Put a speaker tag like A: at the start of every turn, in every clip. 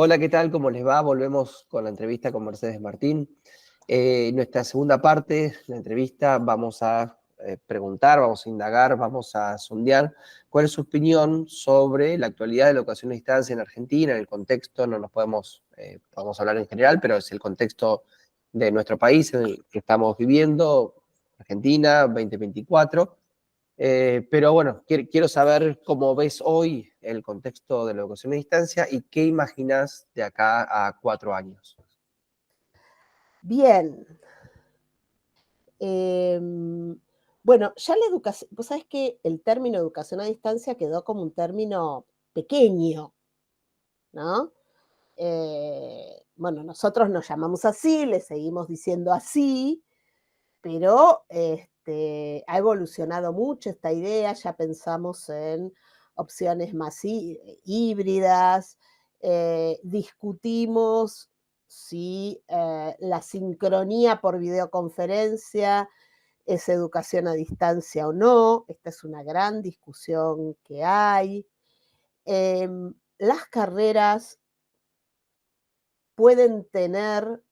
A: Hola, ¿qué tal? ¿Cómo les va? Volvemos con la entrevista con Mercedes Martín. En nuestra segunda parte, la entrevista, vamos a preguntar, vamos a indagar, vamos a sondear cuál es su opinión sobre la actualidad de la educación a distancia en Argentina, en el contexto, no nos podemos hablar en general, pero es el contexto de nuestro país en el que estamos viviendo, Argentina 2024. Pero bueno, quiero saber cómo ves hoy el contexto de la educación a distancia y qué imaginas de acá a 4 años.
B: Bien. Em, bueno, ya la educación, vos sabés que el término educación a distancia quedó como un término pequeño, ¿no? Bueno, nosotros nos llamamos así, le seguimos diciendo así, pero ha evolucionado mucho esta idea, ya pensamos en opciones más híbridas, discutimos si la sincronía por videoconferencia es educación a distancia o no. Esta es una gran discusión que hay. Las carreras pueden tener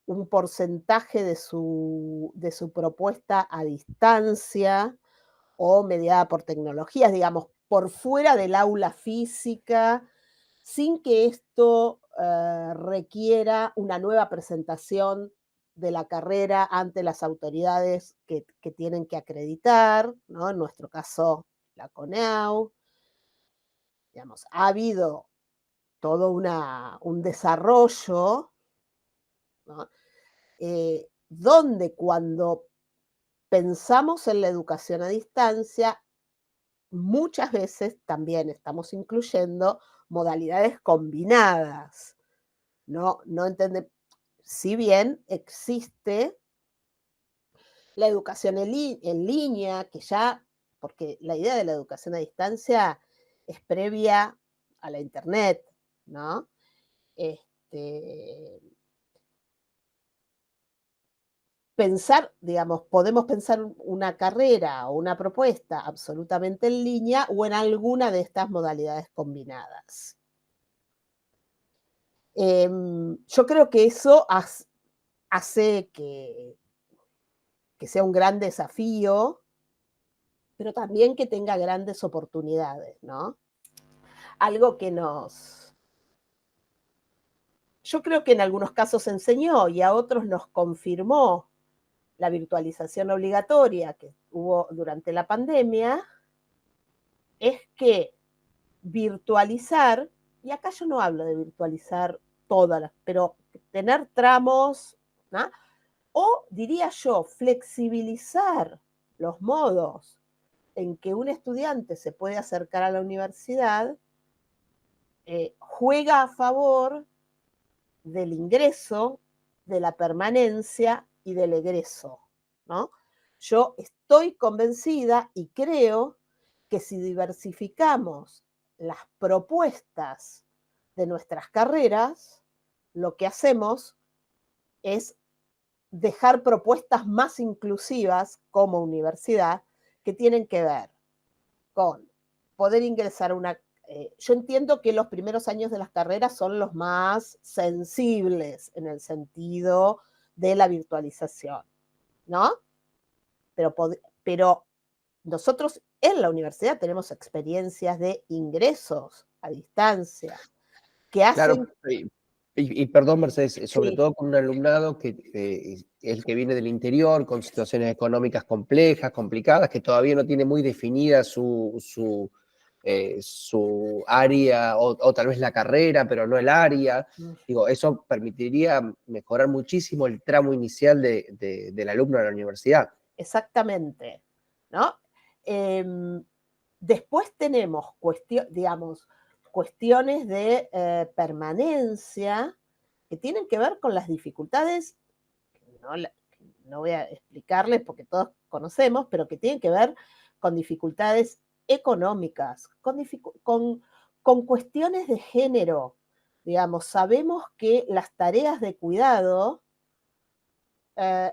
B: un porcentaje de su propuesta a distancia o mediada por tecnologías, digamos, por fuera del aula física, sin que esto requiera una nueva presentación de la carrera ante las autoridades que tienen que acreditar, ¿no? En nuestro caso, la CONEAU. Digamos, ha habido todo un desarrollo, ¿no? Donde cuando pensamos en la educación a distancia, muchas veces también estamos incluyendo modalidades combinadas. No entendemos, si bien existe la educación en línea, que ya, porque la idea de la educación a distancia es previa a la internet, ¿no? Este, digamos, podemos pensar una carrera o una propuesta absolutamente en línea o en alguna de estas modalidades combinadas. Yo creo que eso hace que sea un gran desafío, pero también que tenga grandes oportunidades, ¿no? Algo que yo creo que en algunos casos enseñó y a otros nos confirmó la virtualización obligatoria que hubo durante la pandemia, es que virtualizar, y acá yo no hablo de virtualizar pero tener tramos, ¿no? O diría yo, flexibilizar los modos en que un estudiante se puede acercar a la universidad, juega a favor del ingreso, de la permanencia y del egreso, ¿no? Yo estoy convencida y creo que si diversificamos las propuestas de nuestras carreras, lo que hacemos es dejar propuestas más inclusivas como universidad que tienen que ver con poder ingresar a una... yo entiendo que los primeros años de las carreras son los más sensibles en el sentido de la virtualización, ¿no? Pero nosotros en la universidad tenemos experiencias de ingresos a distancia que
A: Claro,
B: hacen,
A: y perdón, Mercedes, sobre
B: sí,
A: todo con un alumnado que es el que viene del interior, con situaciones económicas complejas, complicadas, que todavía no tiene muy definida su área o tal vez la carrera, pero no el área. Digo, eso permitiría mejorar muchísimo el tramo inicial del alumno de la universidad.
B: exactamente, ¿no? Después tenemos digamos, cuestiones de permanencia que tienen que ver con las dificultades, no, no voy a explicarles porque todos conocemos, pero que tienen que ver con dificultades económicas, con cuestiones de género. Digamos, sabemos que las tareas de cuidado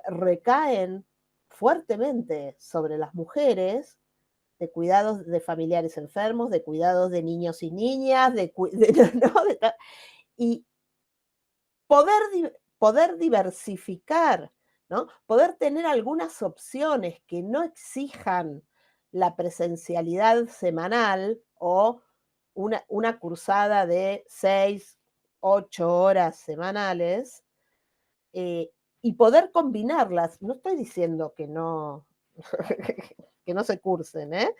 B: recaen fuertemente sobre las mujeres de cuidados de familiares enfermos, de cuidados de niños y niñas, ¿no? Y poder diversificar, ¿no? Poder tener algunas opciones que no exijan la presencialidad semanal o una cursada de 6, 8 horas semanales, y poder combinarlas. No estoy diciendo que no, que no se cursen, ¿eh?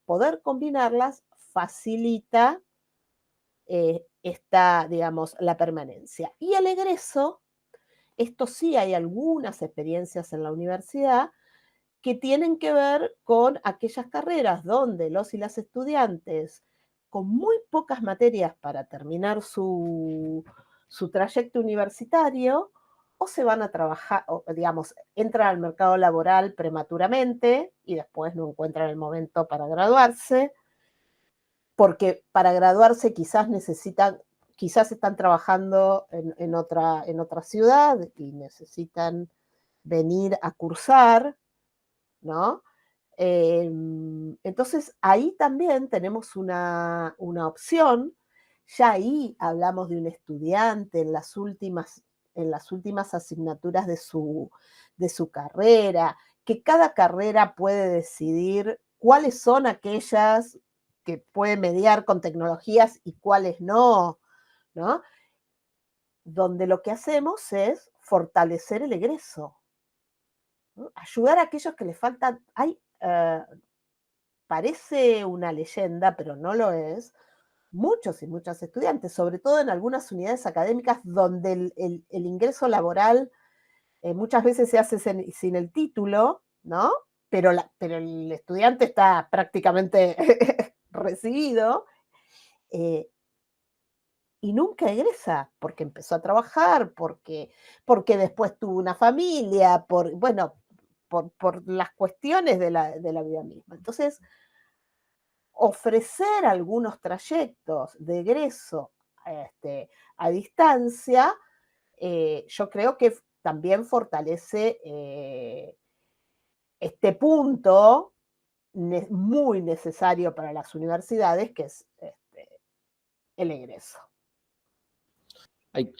B: Poder combinarlas facilita digamos, la permanencia. Y el egreso, esto sí hay algunas experiencias en la universidad que tienen que ver con aquellas carreras donde los y las estudiantes con muy pocas materias para terminar su trayecto universitario, o se van a trabajar, o digamos, entran al mercado laboral prematuramente y después no encuentran el momento para graduarse, porque para graduarse quizás están trabajando en otra ciudad y necesitan venir a cursar, ¿no? Entonces, ahí también tenemos una opción. Ya ahí hablamos de un estudiante en las últimas asignaturas de su carrera, que cada carrera puede decidir cuáles son aquellas que pueden mediar con tecnologías y cuáles no, ¿no? Donde lo que hacemos es fortalecer el egreso, ¿no? Ayudar a aquellos que les faltan. Parece una leyenda, pero no lo es, muchos y muchas estudiantes, sobre todo en algunas unidades académicas donde el ingreso laboral muchas veces se hace sin el título, ¿no? Pero el estudiante está prácticamente recibido, eh, y nunca egresa, porque empezó a trabajar, porque después tuvo una familia, bueno, por las cuestiones de la vida misma. Entonces, ofrecer algunos trayectos de egreso a distancia, yo creo que también fortalece este punto muy necesario para las universidades, que es el egreso.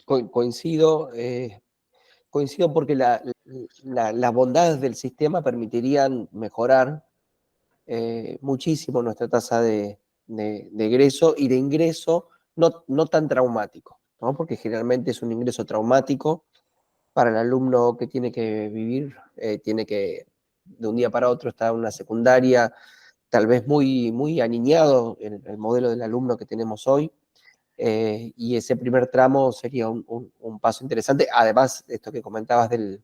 A: Coincido, coincido porque las bondades del sistema permitirían mejorar muchísimo nuestra tasa de egreso y de ingreso no tan traumático, ¿no? Porque generalmente es un ingreso traumático para el alumno que tiene que vivir, tiene que de un día para otro estar en una secundaria, tal vez muy aniñado en el modelo del alumno que tenemos hoy. Y ese primer tramo sería un paso interesante, además de esto que comentabas de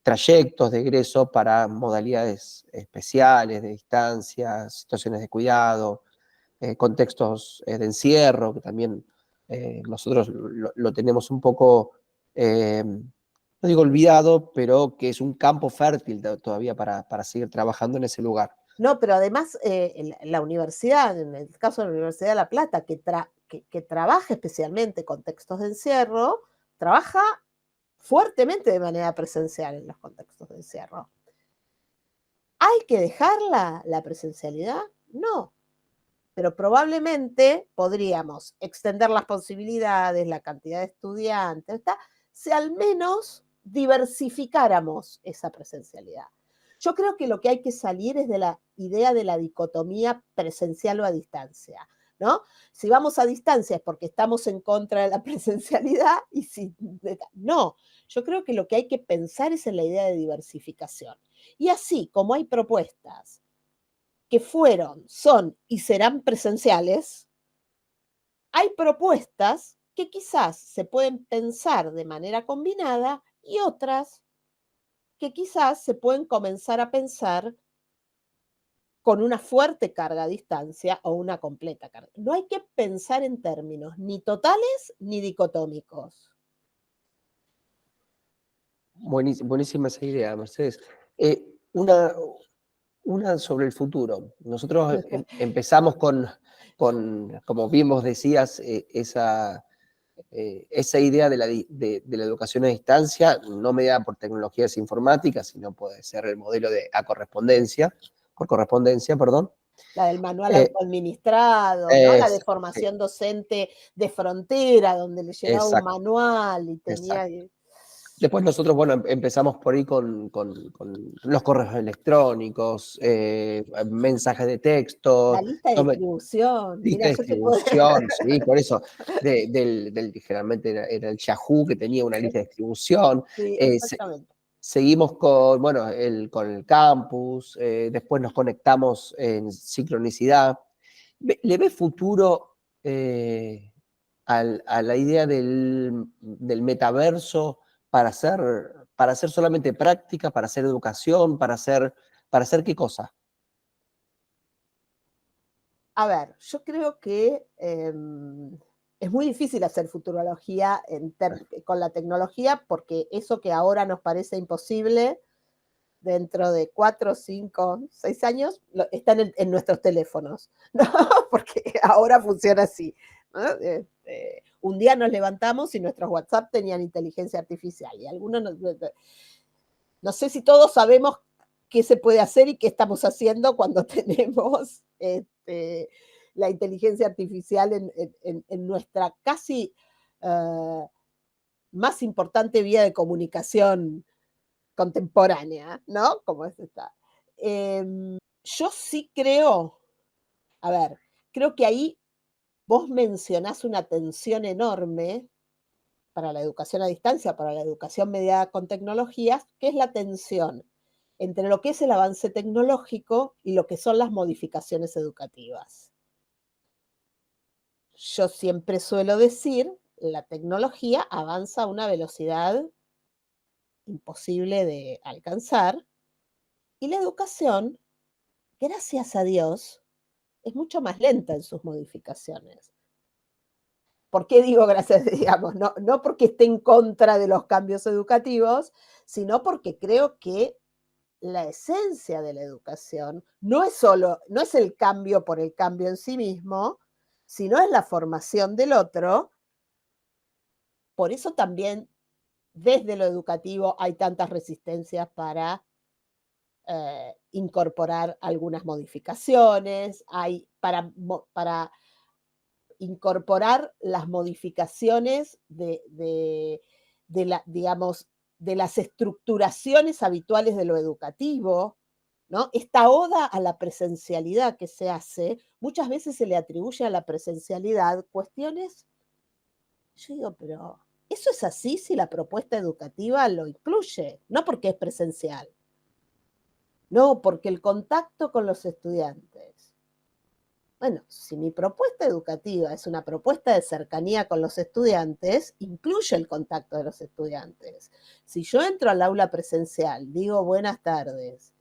A: trayectos de egreso para modalidades especiales, de distancia, situaciones de cuidado, contextos de encierro, que también nosotros lo tenemos un poco, no digo olvidado, pero que es un campo fértil todavía para seguir trabajando en ese lugar.
B: No, pero además la universidad, en el caso de la Universidad de La Plata, que trabaja especialmente contextos de encierro, trabaja fuertemente de manera presencial en los contextos de encierro. ¿Hay que dejarla la presencialidad? No, pero probablemente podríamos extender las posibilidades, la cantidad de estudiantes, si al menos diversificáramos esa presencialidad. Yo creo que lo que hay que salir es de la idea de la dicotomía presencial o a distancia, ¿no? Si vamos a distancia es porque estamos en contra de la presencialidad y si no, yo creo que lo que hay que pensar es en la idea de diversificación. Y así como hay propuestas que son y serán presenciales, hay propuestas que quizás se pueden pensar de manera combinada y otras que quizás se pueden comenzar a pensar con una fuerte carga a distancia o una completa carga. No hay que pensar en términos ni totales ni dicotómicos.
A: Buenísima esa idea, Mercedes. Una sobre el futuro. Nosotros empezamos como bien vos decías, esa idea de la educación a distancia, no mediada por tecnologías informáticas, sino puede ser el modelo de a correspondencia, por correspondencia, perdón.
B: La del manual
A: Eh,
B: autoadministrado, ¿no? La de
A: exacto, sí,
B: formación docente de frontera, donde le llegaba un
A: exacto,
B: manual y tenía.
A: exacto. Después nosotros, bueno, empezamos por ahí con los correos electrónicos, mensajes de
B: La
A: texto,
B: lista de distribución,
A: lista
B: mira,
A: de
B: yo te puedo.
A: distribución, sí, por eso, generalmente era el Yahoo que tenía una lista de distribución.
B: Sí,
A: eh, se-
B: exactamente.
A: Seguimos con, bueno, con el campus, después nos conectamos en sincronicidad. ¿Le ve futuro a la idea del metaverso para hacer solamente práctica, para hacer educación, para hacer qué cosa?
B: A ver, yo creo que es muy difícil hacer futurología con la tecnología porque eso que ahora nos parece imposible, dentro de 4, 5, 6 años, está en nuestros teléfonos, ¿no? Porque ahora funciona así, ¿no? Un día nos levantamos y nuestros WhatsApp tenían inteligencia artificial y algunos no sé si todos sabemos qué se puede hacer y qué estamos haciendo cuando tenemos la inteligencia artificial en nuestra casi más importante vía de comunicación contemporánea, ¿no? Como es esta. Yo sí creo, a ver, creo que ahí vos mencionás una tensión enorme para la educación a distancia, para la educación mediada con tecnologías, que es la tensión entre lo que es el avance tecnológico y lo que son las modificaciones educativas. Yo siempre suelo decir, la tecnología avanza a una velocidad imposible de alcanzar y la educación, gracias a Dios, es mucho más lenta en sus modificaciones. ¿Por qué digo gracias? Digamos, no porque esté en contra de los cambios educativos, sino porque creo que la esencia de la educación no es el cambio por el cambio en sí mismo, sino es la formación del otro. Por eso también desde lo educativo hay tantas resistencias para incorporar algunas modificaciones, hay para incorporar las modificaciones digamos, de las estructuraciones habituales de lo educativo, ¿no? Esta oda a la presencialidad que se hace, muchas veces se le atribuye a la presencialidad cuestiones, yo digo, pero ¿eso es así si la propuesta educativa lo incluye? No porque es presencial, no, porque el contacto con los estudiantes. Bueno, si mi propuesta educativa es una propuesta de cercanía con los estudiantes, incluye el contacto de los estudiantes. Si yo entro al aula presencial, digo buenas tardes,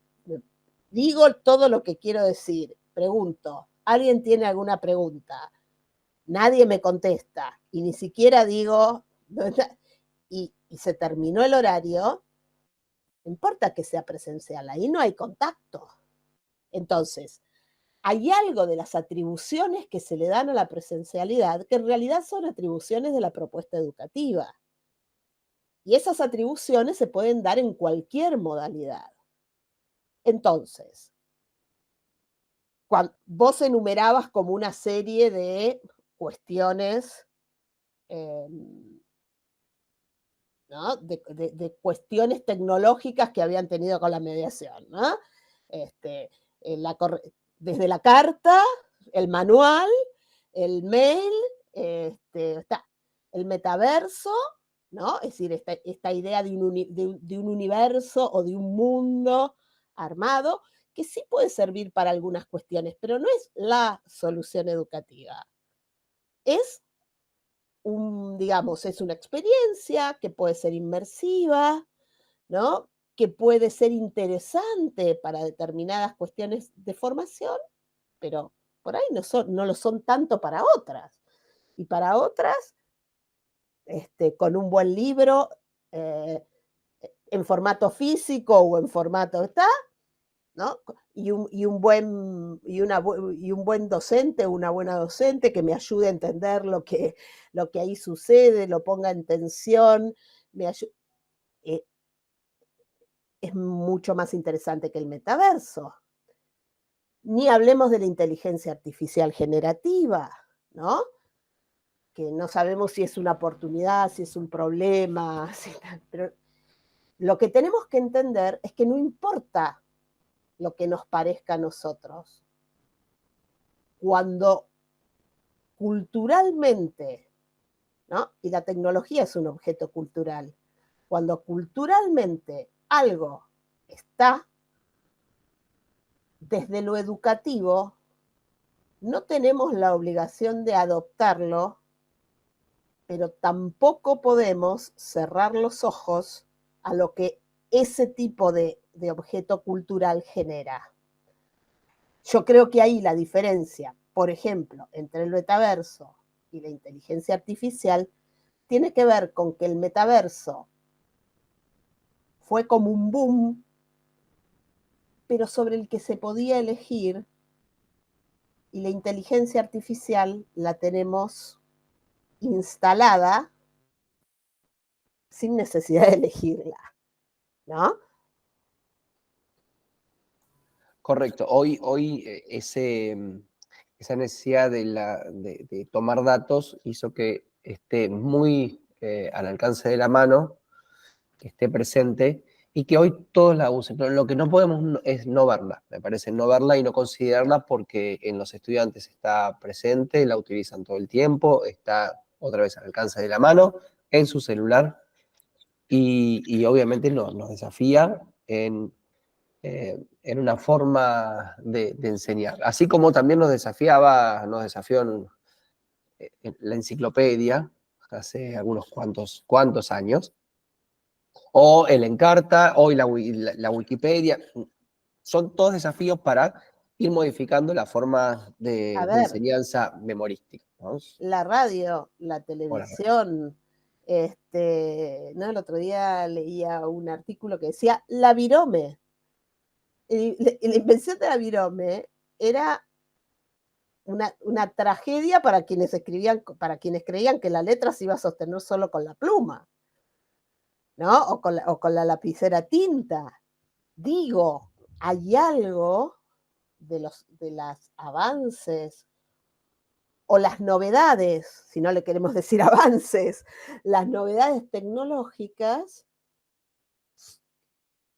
B: digo todo lo que quiero decir, pregunto, ¿alguien tiene alguna pregunta? Nadie me contesta y ni siquiera digo, y se terminó el horario, no importa que sea presencial, ahí no hay contacto. Entonces, hay algo de las atribuciones que se le dan a la presencialidad que en realidad son atribuciones de la propuesta educativa. Y esas atribuciones se pueden dar en cualquier modalidad. Entonces, cuando vos enumerabas como una serie de cuestiones, eh, ¿no? De cuestiones tecnológicas que habían tenido con la mediación, ¿no? Este, la, desde la carta, el manual, el mail, está el metaverso, ¿no? Es decir, esta idea de un universo o de un mundo armado, que sí puede servir para algunas cuestiones, pero no es la solución educativa. Es digamos, es una experiencia que puede ser inmersiva, ¿no? Que puede ser interesante para determinadas cuestiones de formación, pero por ahí no lo son tanto para otras. Y para otras, con un buen libro eh, en formato físico o en formato está, ¿no? Y un buen docente, una buena docente que me ayude a entender lo que ahí sucede, lo ponga en tensión, me eh, es mucho más interesante que el metaverso. Ni hablemos de la inteligencia artificial generativa, ¿no? Que no sabemos si es una oportunidad, si es un problema, pero lo que tenemos que entender es que no importa lo que nos parezca a nosotros. Cuando culturalmente, ¿no? Y la tecnología es un objeto cultural, cuando culturalmente algo está desde lo educativo, no tenemos la obligación de adoptarlo, pero tampoco podemos cerrar los ojos a lo que ese tipo de objeto cultural genera. Yo creo que ahí la diferencia, por ejemplo, entre el metaverso y la inteligencia artificial tiene que ver con que el metaverso fue como un boom, pero sobre el que se podía elegir, y la inteligencia artificial la tenemos instalada sin necesidad de elegirla, ¿no?
A: Correcto. Hoy esa necesidad de tomar datos hizo que esté muy al alcance de la mano, que esté presente y que hoy todos la usen. Pero lo que no podemos es no verla, me parece, no verla y no considerarla porque en los estudiantes está presente, la utilizan todo el tiempo, está otra vez al alcance de la mano, en su celular y obviamente nos desafía en una forma de enseñar. Así como también nos desafió en la enciclopedia hace algunos cuantos años, o el Encarta, hoy la Wikipedia. Son todos desafíos para ir modificando la forma
B: A
A: de
B: ver,
A: enseñanza memorística, ¿no?
B: la radio, la
A: Hola.
B: televisión, ¿no? El otro día leía un artículo que decía la virome. Y la invención de la virome era una tragedia para quienes escribían, para quienes creían que la letra se iba a sostener solo con la pluma, ¿no? O con la lapicera tinta. Digo, hay algo de los avances o las novedades, si no le queremos decir avances, las novedades tecnológicas,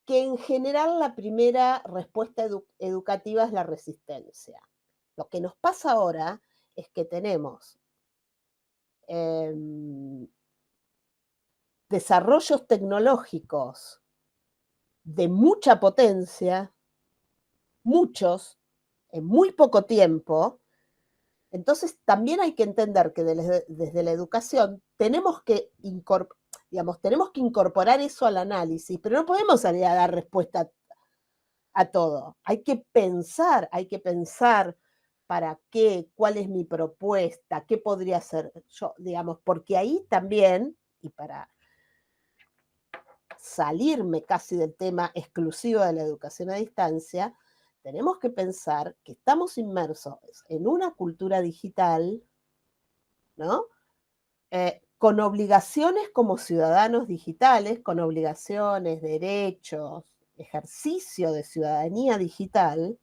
B: que en general la primera respuesta educativa es la resistencia. Lo que nos pasa ahora es que tenemos eh, desarrollos tecnológicos de mucha potencia, muchos, en muy poco tiempo. Entonces también hay que entender que desde la educación tenemos que incorporar eso al análisis, pero no podemos salir a dar respuesta a todo. Hay que pensar para qué, cuál es mi propuesta, qué podría hacer yo, digamos, porque ahí también, y para salirme casi del tema exclusivo de la educación a distancia, tenemos que pensar que estamos inmersos en una cultura digital, ¿no? Con obligaciones como ciudadanos digitales, con obligaciones, derechos, ejercicio de ciudadanía digital,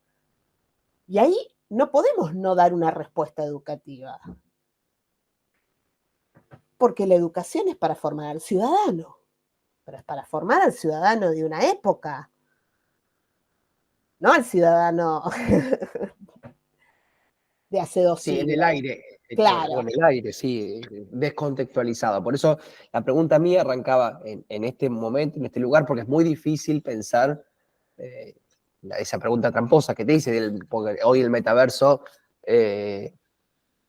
B: y ahí no podemos no dar una respuesta educativa, porque la educación es para formar al ciudadano, pero es para formar al ciudadano de una época, no al ciudadano de hace 2
A: Sí, en el
B: siglos.
A: aire, o
B: Claro.
A: en el aire, sí, descontextualizado. Por eso la pregunta mía arrancaba en este momento, en este lugar, porque es muy difícil pensar eh, esa pregunta tramposa que te hice, porque hoy el metaverso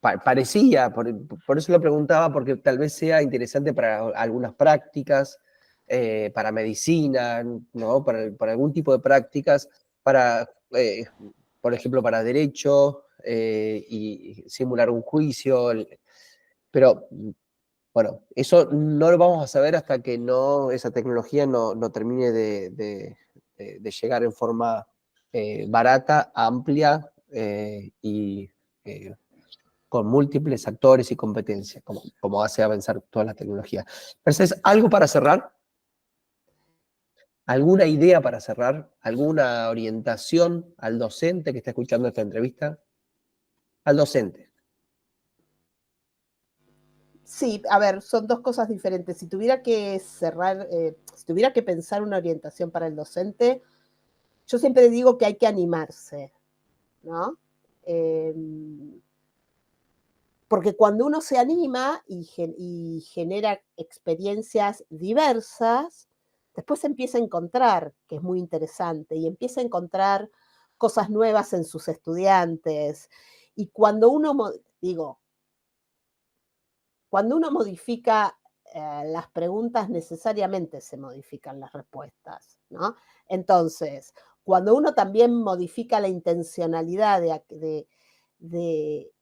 A: parecía, por eso lo preguntaba, porque tal vez sea interesante para algunas prácticas, para medicina, ¿no? Para algún tipo de prácticas, por ejemplo, para derecho y simular un juicio, pero bueno, eso no lo vamos a saber hasta que esa tecnología no termine de llegar en forma barata, amplia y con múltiples actores y competencias, como hace avanzar toda la tecnología. Entonces, ¿algo para cerrar? ¿Alguna idea para cerrar? ¿Alguna orientación al docente que está escuchando esta entrevista? Al docente.
B: Sí, a ver, son dos cosas diferentes. Si tuviera que cerrar, si tuviera que pensar una orientación para el docente, yo siempre digo que hay que animarse, ¿no? Porque cuando uno se anima y genera experiencias diversas, después se empieza a encontrar, que es muy interesante, y empieza a encontrar cosas nuevas en sus estudiantes. Y cuando uno, digo, cuando uno modifica las preguntas, necesariamente se modifican las respuestas, ¿no? Entonces, cuando uno también modifica la intencionalidad de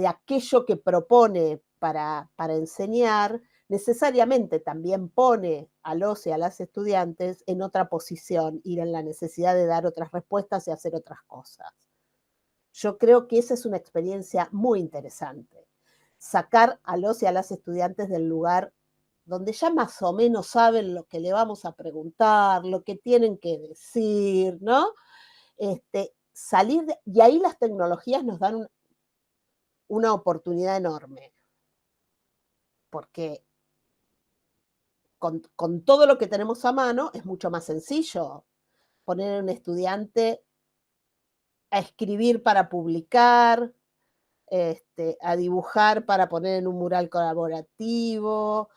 B: aquello que propone para enseñar, necesariamente también pone a los y a las estudiantes en otra posición y en la necesidad de dar otras respuestas y hacer otras cosas. Yo creo que esa es una experiencia muy interesante. Sacar a los y a las estudiantes del lugar donde ya más o menos saben lo que le vamos a preguntar, lo que tienen que decir, ¿no? Salir y ahí las tecnologías nos dan una oportunidad enorme, porque con todo lo que tenemos a mano es mucho más sencillo poner a un estudiante a escribir para publicar, a dibujar para poner en un mural colaborativo,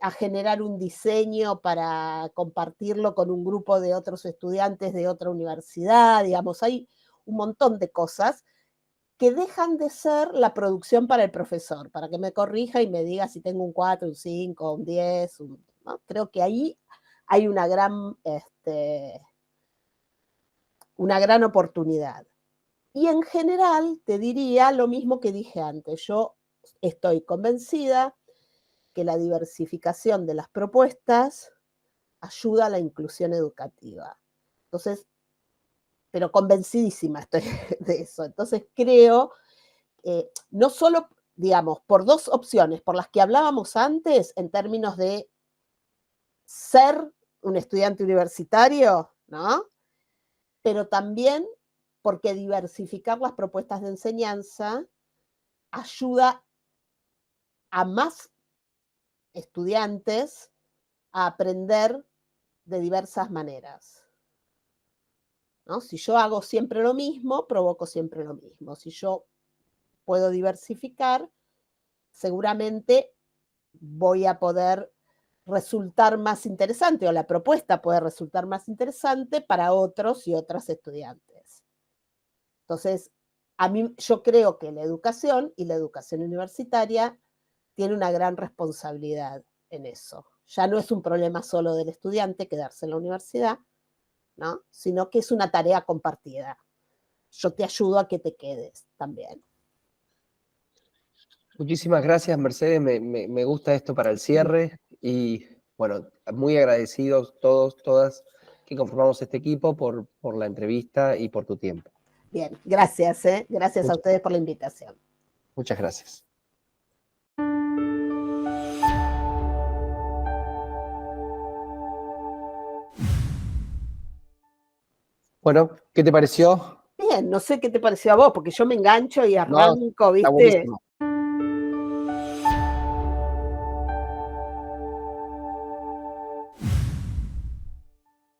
B: a generar un diseño para compartirlo con un grupo de otros estudiantes de otra universidad, digamos, hay un montón de cosas que dejan de ser la producción para el profesor, para que me corrija y me diga si tengo un 4, un 5, un 10, ¿no? Creo que ahí hay una gran oportunidad. Y en general te diría lo mismo que dije antes. Yo estoy convencida que la diversificación de las propuestas ayuda a la inclusión educativa. Entonces, pero convencidísima estoy de eso. Entonces creo, no solo, digamos, por dos opciones, por las que hablábamos antes en términos de ser un estudiante universitario, ¿no? Pero también porque diversificar las propuestas de enseñanza ayuda a más estudiantes a aprender de diversas maneras, ¿no? Si yo hago siempre lo mismo, provoco siempre lo mismo. Si yo puedo diversificar, seguramente voy a poder resultar más interesante o la propuesta puede resultar más interesante para otros y otras estudiantes. Entonces, yo creo que la educación y la educación universitaria tiene una gran responsabilidad en eso. Ya no es un problema solo del estudiante quedarse en la universidad, ¿no? Sino que es una tarea compartida. Yo te ayudo a que te quedes también.
A: Muchísimas gracias, Mercedes. Me gusta esto para el cierre y, bueno, muy agradecidos todos, todas que conformamos este equipo por la entrevista y por tu tiempo.
B: Bien, gracias, ¿eh? Gracias a ustedes por la invitación.
A: Muchas gracias. Bueno, ¿qué te pareció?
B: Bien, no sé qué te pareció a vos, porque yo me engancho y
A: No,
B: arranco,
A: está
B: ¿viste?
A: buenísimo.